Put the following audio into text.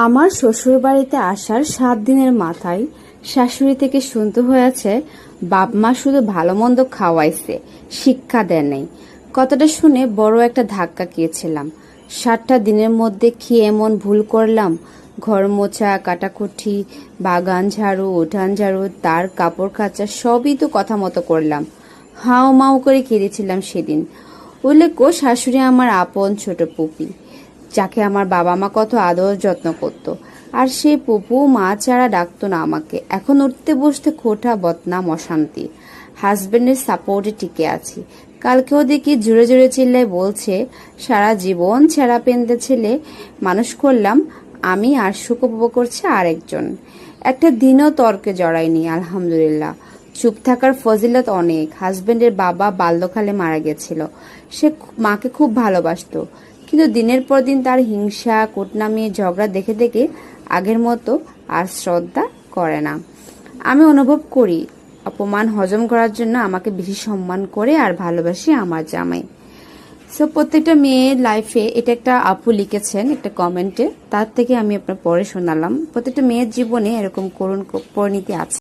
আমার শ্বশুরবাড়িতে আসার 7 দিনের মাথায় শাশুড়ি থেকে শুনতে হয়েছে বাপ মা শুধু ভালো মন্দ খাওয়াইছে, শিক্ষা দেয় নাই। কথাটা শুনে বড় একটা ধাক্কা খেয়েছিলাম। 7টা দিনের মধ্যে কি এমন ভুল করলাম? ঘর মোছা, কাটাকুটি, বাগান ঝাড়ু, উঠান ঝাড়ু, তার কাপড় কাচা সবই তো কথা মতো করলাম। হাও মাও করে কেঁদেছিলাম সেদিন। উল্লেখ্য, শাশুড়ি আমার আপন ছোট পুপি, যাকে আমার বাবা মা কত আদর যত্ন করত। আর সেই পুপু মা ছাড়া ডাকতো না আমাকে। এখন উঠতে বসতে খোঁটা, বদনাম, অশান্তি। হাজবেন্ডের সাপোর্টে টিকে আছি। কালকেও দেখি জোরে জোরে চিল্লায় বলছে, সারা জীবন ছেঁড়া পেন্দে ছেলে মানুষ করলাম আমি, আর সুখ উপভোগ করছে আরেকজন। একটা দিনও তর্কে জড়ায়নি, আলহামদুলিল্লাহ। চুপ থাকার ফজিলত অনেক। হাজবেন্ডের বাবা বাল্যকালে মারা গেছিল। সে মাকে খুব ভালোবাসতো, কিন্তু দিনের পর দিন তার হিংসা, কুটনামি, ঝগড়া দেখে দেখে আগের মতো আর শ্রদ্ধা করে না। আমি অনুভব করি অপমান হজম করার জন্য আমাকে বেশি সম্মান করে আর ভালোবাসে আমার জামাই। সো প্রত্যেকটা মেয়ের লাইফে, এটা একটা আপু লিখেছেন একটা কমেন্টে, তার থেকে আমি আপনার পরে শোনালাম। প্রত্যেকটা মেয়ের জীবনে এরকম করুণ পরিণতি আছে।